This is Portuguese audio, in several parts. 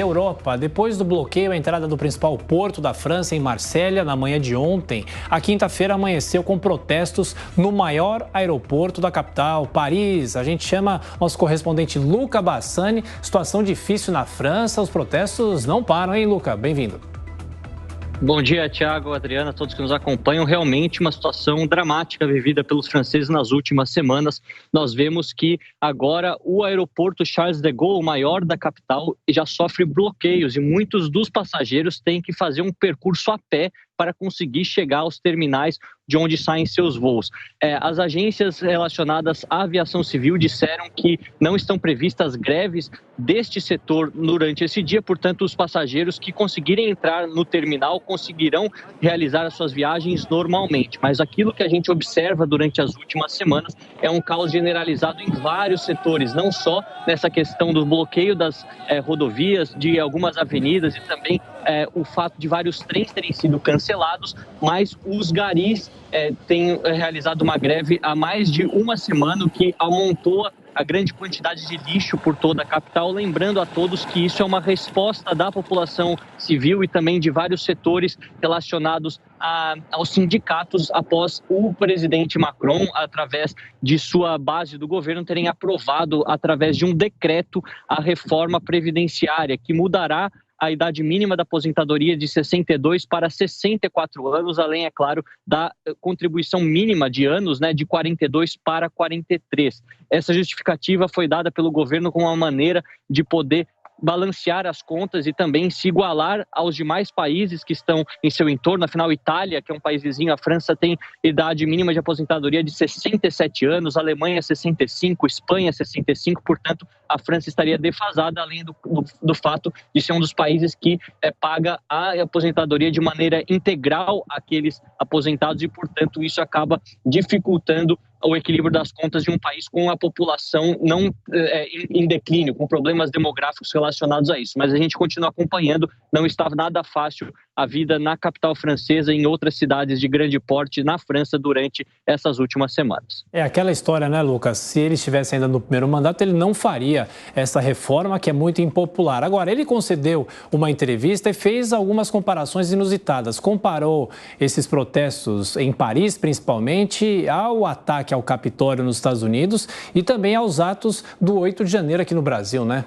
Europa, depois do bloqueio à entrada do principal porto da França, em Marsella, na manhã de ontem, a quinta-feira amanheceu com protestos no maior aeroporto da capital, Paris. A gente chama nosso correspondente Luca Bassani. Situação difícil na França, os protestos não param, hein, Luca? Bem-vindo. Bom dia, Thiago, Adriana, todos que nos acompanham. Realmente uma situação dramática vivida pelos franceses nas últimas semanas. Nós vemos que agora o aeroporto Charles de Gaulle, o maior da capital, já sofre bloqueios e muitos dos passageiros têm que fazer um percurso a pé para conseguir chegar aos terminais de onde saem seus voos. As agências relacionadas à aviação civil disseram que não estão previstas greves deste setor durante esse dia, portanto, os passageiros que conseguirem entrar no terminal conseguirão realizar as suas viagens normalmente. Mas aquilo que a gente observa durante as últimas semanas é um caos generalizado em vários setores, não só nessa questão do bloqueio das rodovias, de algumas avenidas e também o fato de vários trens terem sido cancelados, mas os garis têm realizado uma greve há mais de uma semana, o que amontoa a grande quantidade de lixo por toda a capital, lembrando a todos que isso é uma resposta da população civil e também de vários setores relacionados aos sindicatos após o presidente Macron, através de sua base do governo, terem aprovado, através de um decreto, a reforma previdenciária, que mudará a idade mínima da aposentadoria de 62 para 64 anos, além, é claro, da contribuição mínima de anos, de 42 para 43. Essa justificativa foi dada pelo governo como uma maneira de poder balancear as contas e também se igualar aos demais países que estão em seu entorno. Afinal, Itália, que é um país vizinho, a França tem idade mínima de aposentadoria de 67 anos, Alemanha 65, Espanha 65, portanto, a França estaria defasada, além do fato de ser um dos países que paga a aposentadoria de maneira integral àqueles aposentados e, portanto, isso acaba dificultando o equilíbrio das contas de um país com a população não em declínio, com problemas demográficos relacionados a isso. Mas a gente continua acompanhando, não está nada fácil a vida na capital francesa e em outras cidades de grande porte na França durante essas últimas semanas. É aquela história, né, Lucas? Se ele estivesse ainda no primeiro mandato, ele não faria essa reforma que é muito impopular. Agora, ele concedeu uma entrevista e fez algumas comparações inusitadas. Comparou esses protestos em Paris, principalmente, ao ataque ao Capitólio nos Estados Unidos e também aos atos do 8 de janeiro aqui no Brasil, né?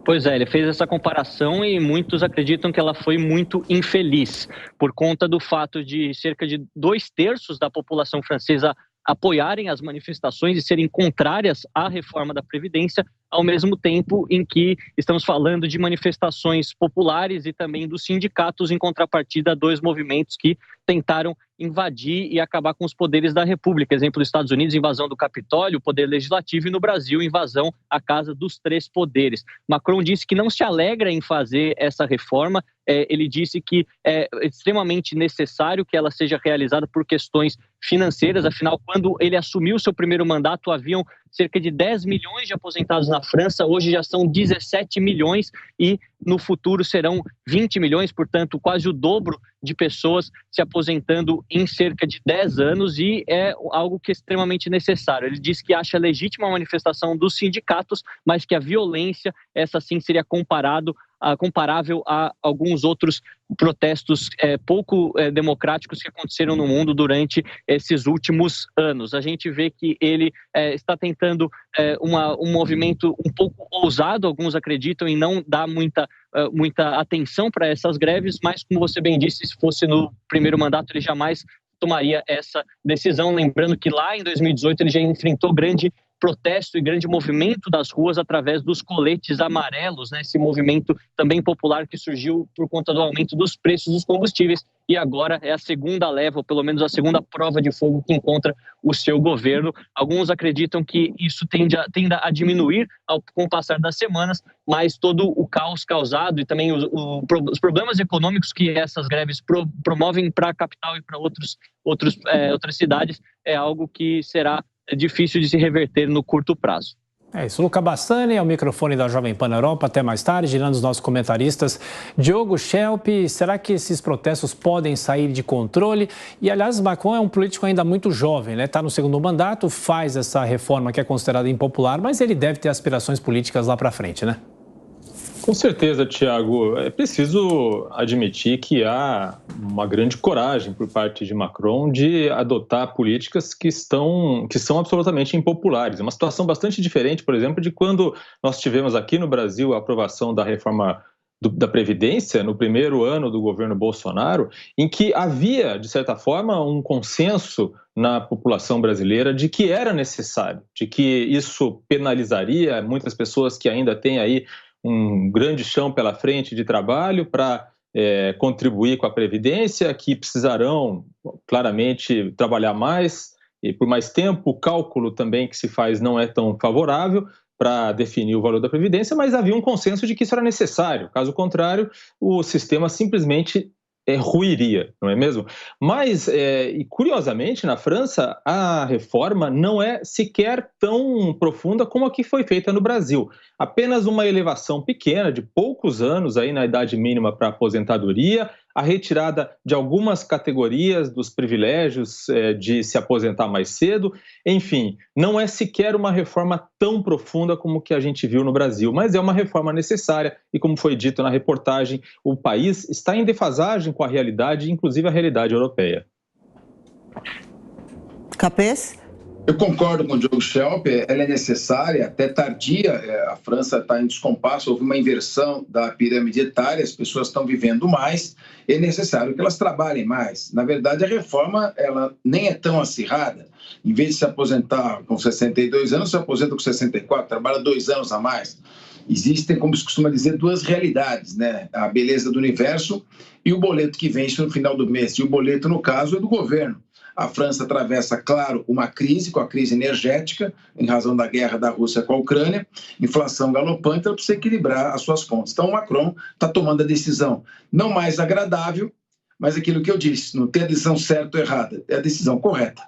Pois é, ele fez essa comparação e muitos acreditam que ela foi muito infeliz, por conta do fato de cerca de 2/3 da população francesa apoiarem as manifestações e serem contrárias à reforma da Previdência, ao mesmo tempo em que estamos falando de manifestações populares e também dos sindicatos, em contrapartida a dois movimentos que tentaram invadir e acabar com os poderes da República. Exemplo, dos Estados Unidos, invasão do Capitólio, o poder legislativo, e no Brasil, invasão à Casa dos Três Poderes. Macron disse que não se alegra em fazer essa reforma. Ele disse que é extremamente necessário que ela seja realizada por questões financeiras. Afinal, quando ele assumiu seu primeiro mandato, haviam cerca de 10 milhões de aposentados na França, hoje já são 17 milhões e no futuro serão 20 milhões, portanto, quase o dobro de pessoas se aposentando em cerca de 10 anos e é algo que é extremamente necessário. Ele diz que acha legítima a manifestação dos sindicatos, mas que a violência, essa sim, seria comparável a alguns outros protestos pouco democráticos que aconteceram no mundo durante esses últimos anos. A gente vê que ele está tentando um movimento um pouco ousado, alguns acreditam em não dar muita atenção para essas greves, mas como você bem disse, se fosse no primeiro mandato ele jamais tomaria essa decisão, lembrando que lá em 2018 ele já enfrentou grande protesto e grande movimento das ruas através dos coletes amarelos, esse movimento também popular que surgiu por conta do aumento dos preços dos combustíveis e agora é a segunda leva, ou pelo menos a segunda prova de fogo que encontra o seu governo. Alguns acreditam que isso tenda a diminuir com o passar das semanas, mas todo o caos causado e também os problemas econômicos que essas greves promovem para a capital e para outras cidades é algo que será difícil de se reverter no curto prazo. É isso, Luca Bassani, é o microfone da Jovem Pan Europa. Até mais tarde, girando os nossos comentaristas. Diogo Schelp, será que esses protestos podem sair de controle? E, aliás, Macron é um político ainda muito jovem, né? Está no segundo mandato, faz essa reforma que é considerada impopular, mas ele deve ter aspirações políticas lá para frente, né? Com certeza, Tiago. É preciso admitir que há uma grande coragem por parte de Macron de adotar políticas que são absolutamente impopulares. É uma situação bastante diferente, por exemplo, de quando nós tivemos aqui no Brasil a aprovação da reforma da Previdência, no primeiro ano do governo Bolsonaro, em que havia, de certa forma, um consenso na população brasileira de que era necessário, de que isso penalizaria muitas pessoas que ainda têm aí um grande chão pela frente de trabalho para contribuir com a Previdência, que precisarão claramente trabalhar mais e por mais tempo. O cálculo também que se faz não é tão favorável para definir o valor da Previdência, mas havia um consenso de que isso era necessário. Caso contrário, o sistema simplesmente ruiria, não é mesmo? Mas, e curiosamente, na França, a reforma não é sequer tão profunda como a que foi feita no Brasil. Apenas uma elevação pequena, de poucos anos aí na idade mínima para aposentadoria, a retirada de algumas categorias dos privilégios de se aposentar mais cedo. Enfim, não é sequer uma reforma tão profunda como que a gente viu no Brasil, mas é uma reforma necessária e, como foi dito na reportagem, o país está em defasagem com a realidade, inclusive a realidade europeia. Capês? Eu concordo com o Diogo Schelp, ela é necessária, até tardia. A França está em descompasso, houve uma inversão da pirâmide etária, as pessoas estão vivendo mais, é necessário que elas trabalhem mais. Na verdade, a reforma ela nem é tão acirrada. Em vez de se aposentar com 62 anos, se aposenta com 64, trabalha 2 anos a mais. Existem, como se costuma dizer, duas realidades, né? A beleza do universo e o boleto que vence no final do mês. E o boleto, no caso, é do governo. A França atravessa, claro, uma crise, com a crise energética, em razão da guerra da Rússia com a Ucrânia, inflação galopante, ela precisa equilibrar as suas contas. Então, o Macron está tomando a decisão não mais agradável, mas aquilo que eu disse, não tem a decisão certa ou errada, é a decisão correta.